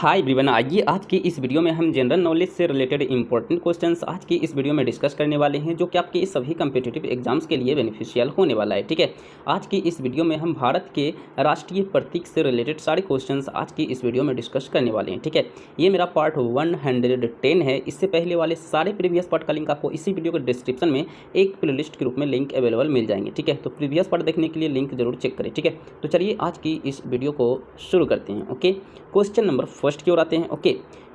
Hi everyone, आइए आज की इस वीडियो में हम जनरल नॉलेज से रिलेटेड इंपॉर्टेंट क्वेश्चंस आज की इस वीडियो में डिस्कस करने वाले हैं, जो कि आपके सभी कम्पिटिटिव एग्जाम्स के लिए बेनिफिशियल होने वाला है। ठीक है, आज की इस वीडियो में हम भारत के राष्ट्रीय प्रतीक से रिलेटेड सारे क्वेश्चंस आज की इस वीडियो में डिस्कस करने वाले हैं। ठीक है, ये मेरा पार्ट 110 है। इससे पहले वाले सारे प्रीवियस पार्ट का लिंक आपको इसी वीडियो के डिस्क्रिप्शन में एक प्ले लिस्ट के रूप में लिंक अवेलेबल मिल जाएंगे। ठीक है, तो प्रीवियस पार्ट देखने के लिए लिंक जरूर चेक करें। ठीक है, तो चलिए आज की इस वीडियो को शुरू करते हैं। ओके, क्वेश्चन नंबर फर्स्ट की ओर आते हैं। ओके,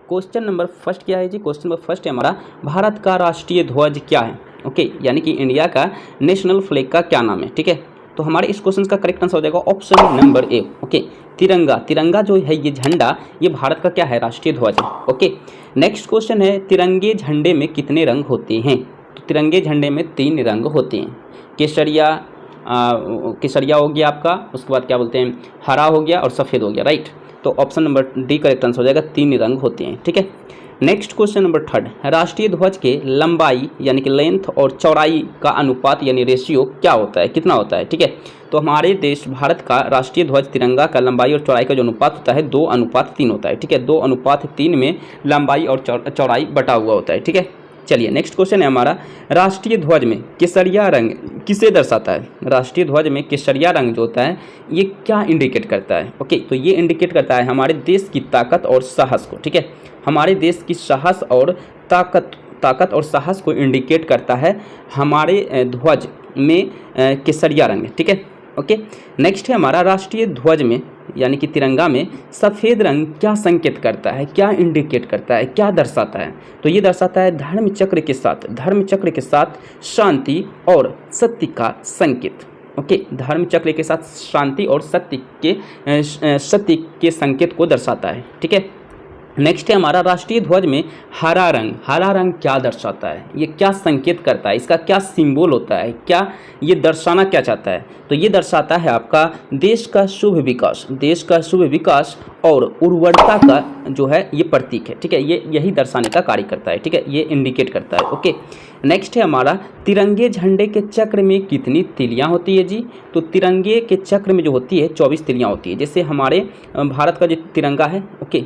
क्वेश्चन नंबर फर्स्ट क्या है जी? क्वेश्चन नंबर फर्स्ट है हमारा, भारत का राष्ट्रीय ध्वज क्या है? ओके, यानी कि इंडिया का नेशनल फ्लैग का क्या नाम है? ठीक है, तो हमारे इस क्वेश्चन का करेक्ट आंसर हो जाएगा ऑप्शन नंबर ए। ओके, तिरंगा। तिरंगा जो है ये झंडा, ये भारत का क्या है? राष्ट्रीय ध्वज है। ओके, नेक्स्ट क्वेश्चन है, तिरंगे झंडे में कितने रंग होते हैं? तो तिरंगे झंडे में 3 रंग होते हैं। केसरिया हो गया आपका, उसके बाद क्या बोलते हैं, हरा हो गया और सफ़ेद हो गया। राइट, तो option number D correct answer हो जाएगा, 3 रंग होते हैं। ठीक है, नेक्स्ट क्वेश्चन नंबर थर्ड, राष्ट्रीय ध्वज के लंबाई यानी कि लेंथ और चौड़ाई का अनुपात यानी रेशियो क्या होता है, कितना होता है? ठीक है, तो हमारे देश भारत का राष्ट्रीय ध्वज तिरंगा का लंबाई और चौड़ाई का जो अनुपात होता है 2:3 होता है। ठीक है, 2:3 में लंबाई और चौड़ाई बटा हुआ होता है। ठीक है, चलिए नेक्स्ट क्वेश्चन है हमारा, राष्ट्रीय ध्वज में केसरिया रंग किसे दर्शाता है? राष्ट्रीय ध्वज में केसरिया रंग जो होता है ये क्या इंडिकेट करता है? ओके, तो ये इंडिकेट करता है हमारे देश की ताकत और साहस को। ठीक है, हमारे देश की साहस और ताकत और साहस को इंडिकेट करता है हमारे ध्वज में केसरिया रंग। ठीक है, ओके, नेक्स्ट है हमारा, राष्ट्रीय ध्वज में यानी कि तिरंगा में सफ़ेद रंग क्या संकेत करता है, क्या इंडिकेट करता है, क्या दर्शाता है? तो ये दर्शाता है धर्म चक्र के साथ शांति और सत्य का संकेत। ओके, धर्म चक्र के साथ शांति और सत्य के संकेत को दर्शाता है। ठीक है, नेक्स्ट है हमारा, राष्ट्रीय ध्वज में हरा रंग क्या दर्शाता है, ये क्या संकेत करता है, इसका क्या सिंबल होता है, क्या ये दर्शाना क्या चाहता है? तो ये दर्शाता है आपका देश का शुभ विकास और उर्वरता का जो है ये प्रतीक है। ठीक है, ये यही दर्शाने का कार्य करता है। ठीक है, ये इंडिकेट करता है। ओके, नेक्स्ट है हमारा, तिरंगे झंडे के चक्र में कितनी तिलियां होती है जी? तो तिरंगे के चक्र में जो होती है 24 तिलियां होती है। जैसे हमारे भारत का जो तिरंगा है, ओके,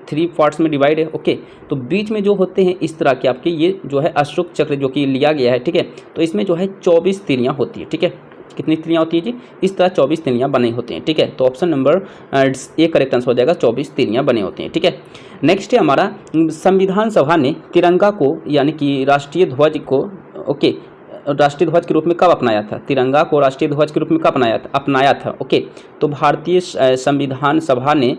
3 पार्ट्स में डिवाइड है। ओके, तो बीच में जो होते हैं इस तरह के आपके ये जो है अशोक चक्र जो कि लिया गया है। ठीक है, तो इसमें जो है 24 तिलियां होती है। ठीक है, कितनी तिलियां होती है जी? इस तरह 24 तिलियां बने होते हैं। ठीक है, तो option number A correct answer हो जाएगा, 24 तिलियां बने होते हैं। ठीक है, नेक्स्ट है हमारा, संविधान सभा ने तिरंगा को यानी कि राष्ट्रीय ध्वज को राष्ट्रीय ध्वज के रूप में कब अपनाया था? तिरंगा को राष्ट्रीय ध्वज के रूप में कब अपनाया था? ओके, तो भारतीय संविधान सभा ने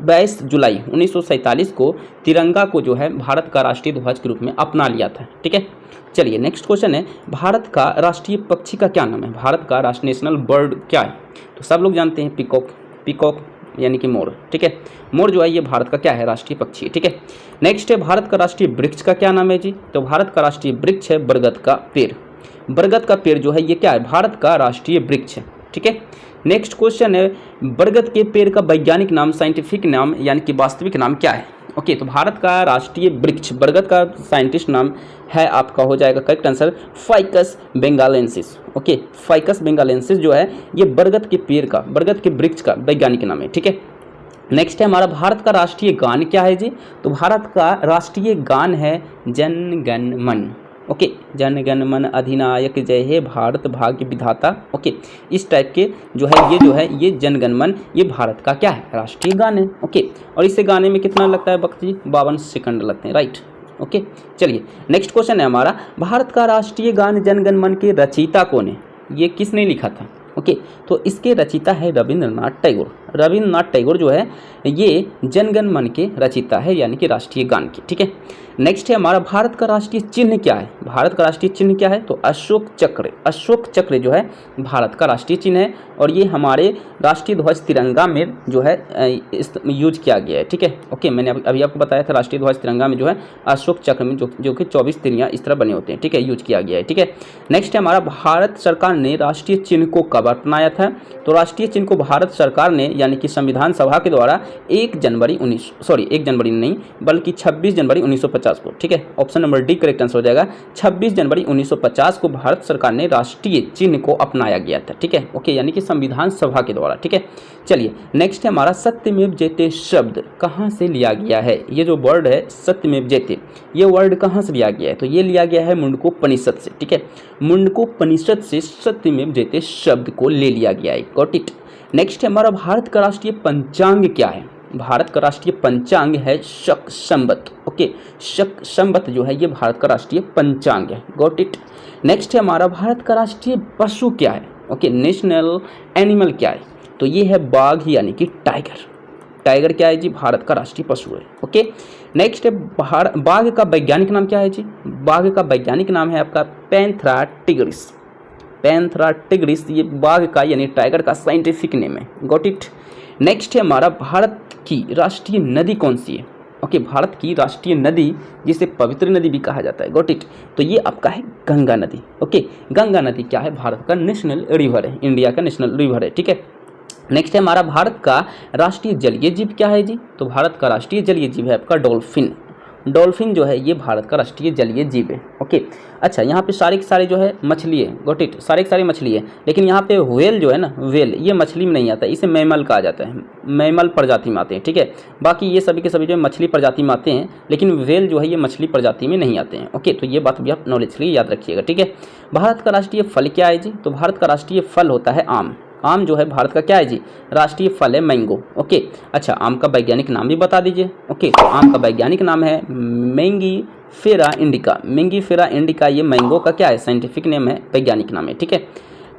22 जुलाई 1947 को तिरंगा को जो है भारत का राष्ट्रीय ध्वज के रूप में अपना लिया था। ठीक है, चलिए नेक्स्ट क्वेश्चन है, भारत का राष्ट्रीय पक्षी का क्या नाम है? भारत का राष्ट्रीय नेशनल बर्ड क्या है? तो सब लोग जानते हैं पीकॉक यानी कि मोर। ठीक है, मोर जो है ये भारत का क्या है? राष्ट्रीय पक्षी है। ठीक है, नेक्स्ट है, भारत का राष्ट्रीय वृक्ष का क्या नाम है जी? तो भारत का राष्ट्रीय वृक्ष है बरगद का पेड़। बरगद का पेड़ जो है ये क्या है? भारत का राष्ट्रीय वृक्ष है। ठीक है, नेक्स्ट क्वेश्चन है, बरगद के पेड़ का वैज्ञानिक नाम, साइंटिफिक नाम यानी कि वास्तविक नाम क्या है? ओके, तो भारत का राष्ट्रीय वृक्ष बरगद का साइंटिस्ट नाम है आपका हो जाएगा correct answer ficus benghalensis. Okay, ficus benghalensis जो है ये बरगद के वृक्ष का वैज्ञानिक नाम है। ठीक है, नेक्स्ट है हमारा, भारत का राष्ट्रीय गान क्या है जी? तो भारत का राष्ट्रीय गान है जन गण मन। ओके, जन गण मन अधिनायक जय हे भारत भाग्य विधाता। ओके, इस टाइप के जो है ये जन गण मन ये भारत का क्या है? राष्ट्रीय गान है। ओके, और इसे गाने में कितना लगता है वक्त जी? 52 सेकंड लगते हैं। राइट, ओके, चलिए नेक्स्ट क्वेश्चन है हमारा, भारत का राष्ट्रीय गान जन गण मन के रचयिता कौन है? ये किसने लिखा था? ओके, तो इसके रचयिता है रविंद्रनाथ टैगोर जो है ये जनगण मन के रचयिता है यानी कि राष्ट्रीय गान के। ठीक है, नेक्स्ट है हमारा, भारत का राष्ट्रीय चिन्ह क्या है? भारत का राष्ट्रीय चिन्ह क्या है? तो अशोक चक्र जो है भारत का राष्ट्रीय चिन्ह है और ये हमारे राष्ट्रीय ध्वज तिरंगा में जो है यूज किया गया है। ठीक है, ओके, मैंने अभी आपको बताया था राष्ट्रीय ध्वज तिरंगा में जो है अशोक चक्र में जो कि 24 तिलियां इस तरह बने होते हैं। ठीक है, यूज किया गया है। ठीक है, नेक्स्ट है हमारा, भारत सरकार ने राष्ट्रीय चिन्ह को कब अपनाया था? तो राष्ट्रीय चिन्ह को भारत सरकार ने यानी कि संविधान सभा के द्वारा 1 जनवरी नहीं बल्कि 26 जनवरी 1950 को, ठीक है, option number D correct answer हो जाएगा। 26 जनवरी 1950 को भारत सरकार ने राष्ट्रीय चिन्ह को अपनाया गया था, ठीक है, ओके, यानी कि संविधान सभा के द्वारा, ठीक है। चलिए नेक्स्ट है हमारा सत्यमेव जयते शब्द कहाँ से लिया गया है। ये जो वर्ड है सत्यमेव जयते, ये वर्ड कहाँ से लिया गया है, तो ये लिया गया है मुंडकोपनिषद से, ठीक है, मुंडकोपनिषद से सत्यमेव जयते शब्द को ले लिया गया है, गॉट इट। नेक्स्ट है हमारा भारत का राष्ट्रीय पंचांग क्या है। भारत का राष्ट्रीय पंचांग है शक संवत, ओके, शक संवत जो है ये भारत का राष्ट्रीय पंचांग है, गॉट इट। नेक्स्ट है हमारा भारत का राष्ट्रीय पशु क्या है, ओके, नेशनल एनिमल क्या है, तो ये है बाघ यानी कि टाइगर। टाइगर क्या है जी, भारत का राष्ट्रीय पशु है, ओके। नेक्स्ट है बाघ का वैज्ञानिक नाम क्या है जी, बाघ का वैज्ञानिक नाम है आपका पैंथेरा टिग्रिस। पैंथेरा टिग्रिस ये बाघ का यानी टाइगर का साइंटिफिक नेम है, गॉट इट। नेक्स्ट है हमारा भारत की राष्ट्रीय नदी कौन सी है, ओके, भारत की राष्ट्रीय नदी जिसे पवित्र नदी भी कहा जाता है, गॉट इट, तो ये आपका है गंगा नदी, ओके। गंगा नदी क्या है, भारत का नेशनल रिवर है, इंडिया का नेशनल रिवर है, ठीक है। नेक्स्ट है हमारा भारत का राष्ट्रीय जलीय जीव क्या है जी, तो भारत का राष्ट्रीय जलीय जीव है आपका डॉल्फिन। डॉल्फिन जो है ये भारत का राष्ट्रीय जलीय जीव है, ओके। अच्छा, यहाँ पे सारे के सारे जो है मछली है, गॉट इट, सारे के सारे मछली है, लेकिन यहाँ पे व्हेल जो है ना, व्हेल ये मछली में नहीं आता है, इसे मैमल कहा जाता है, मैमल प्रजाति में आते हैं, ठीक है। बाकी ये सभी के सभी जो है मछली प्रजाति में आते हैं, लेकिन व्हेल जो है ये मछली प्रजाति में नहीं आते हैं, ओके, तो ये बात भी आप नॉलेज के लिए याद रखिएगा, ठीक है। भारत का राष्ट्रीय फल क्या है जी, तो भारत का राष्ट्रीय फल होता है आम। आम जो है भारत का क्या है जी, राष्ट्रीय फल है मैंगो, ओके। अच्छा, आम का वैज्ञानिक नाम भी बता दीजिए, ओके, तो आम का वैज्ञानिक नाम है मैंगीफेरा इंडिका। मैंगीफेरा इंडिका ये मैंगो का क्या है, साइंटिफिक नेम है, वैज्ञानिक नाम है, ठीक है।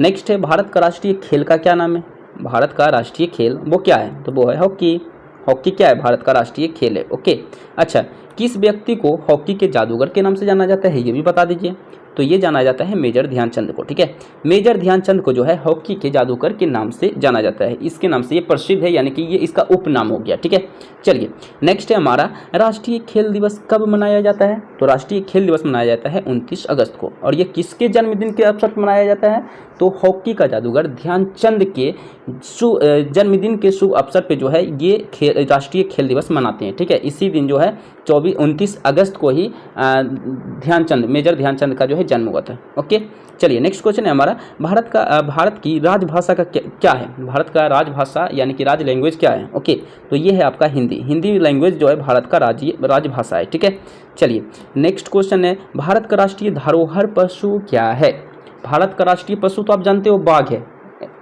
नेक्स्ट है भारत का राष्ट्रीय खेल का क्या नाम है। भारत का राष्ट्रीय खेल वो क्या है, तो वो है हॉकी। हॉकी क्या है, भारत का राष्ट्रीय खेल है, ओके। अच्छा, किस व्यक्ति को हॉकी के जादूगर के नाम से जाना जाता है, ये भी बता दीजिए। तो ये जाना जाता है मेजर ध्यानचंद को, ठीक है। मेजर ध्यानचंद को जो है हॉकी के जादूगर के नाम से जाना जाता है, इसके नाम से ये प्रसिद्ध है, यानी कि ये इसका उपनाम हो गया, ठीक है। चलिए नेक्स्ट है हमारा राष्ट्रीय खेल दिवस कब मनाया जाता है, तो राष्ट्रीय खेल दिवस मनाया जाता है 29 अगस्त को। और ये किसके जन्मदिन के अवसर पर मनाया जाता है, तो हॉकी का जादूगर ध्यानचंद के जन्मदिन के शुभ अवसर पे जो है ये राष्ट्रीय खेल दिवस मनाते हैं, ठीक है। इसी दिन जो है 29 अगस्त को ही ध्यानचंद, मेजर ध्यानचंद का जो है जन्म हुआ था, ओके। चलिए नेक्स्ट क्वेश्चन है हमारा भारत की राजभाषा का क्या है। भारत का राजभाषा यानी कि राज लैंग्वेज क्या है, ओके, तो ये है आपका हिंदी। हिंदी लैंग्वेज जो है भारत का राजभाषा है, ठीक है। चलिए नेक्स्ट क्वेश्चन है भारत का राष्ट्रीय धरोहर पशु क्या है। भारत का राष्ट्रीय पशु तो आप जानते हो बाघ है,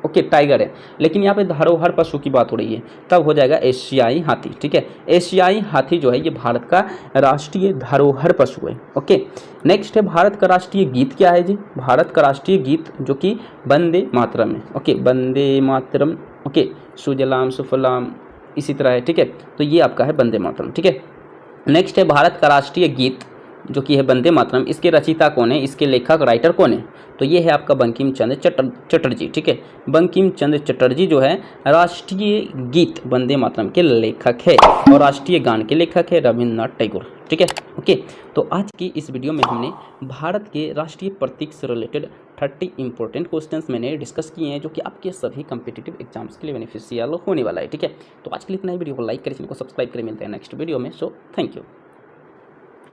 ओके, टाइगर है, लेकिन यहाँ पे धरोहर पशु की बात हो रही है, तब हो जाएगा एशियाई हाथी, ठीक है। एशियाई हाथी जो है ये भारत का राष्ट्रीय धरोहर पशु है, ओके। नेक्स्ट है भारत का राष्ट्रीय गीत क्या है जी। भारत का राष्ट्रीय गीत जो कि वंदे मातरम है, ओके, वंदे मातरम, ओके, सुजलाम सुफलाम इसी तरह है, ठीक है। तो ये आपका है वंदे मातरम, ठीक है। नेक्स्ट है भारत का राष्ट्रीय गीत जो कि है वंदे मातरम, इसके रचयिता कौन है, इसके लेखक राइटर कौन है, तो ये है आपका बंकिम चंद्र चटर्जी, ठीक है। बंकिम चंद्र चटर्जी जो है राष्ट्रीय गीत वंदे मातरम के लेखक है, और राष्ट्रीय गान के लेखक है रविन्द्रनाथ टैगोर, ठीक है, ओके। तो आज की इस वीडियो में हमने भारत के राष्ट्रीय प्रतीक से रिलेटेड 30 इंपॉर्टेंट क्वेश्चंस मैंने डिस्कस किए हैं, जो कि आपके सभी कम्पिटिटिव एग्जाम्स के लिए बेनिफिशियल होने वाला है, ठीक है। तो आज के लिए इतना ही, वीडियो को लाइक करें, चैनल को सब्सक्राइब करें, मिलते हैं नेक्स्ट वीडियो में। So thank you.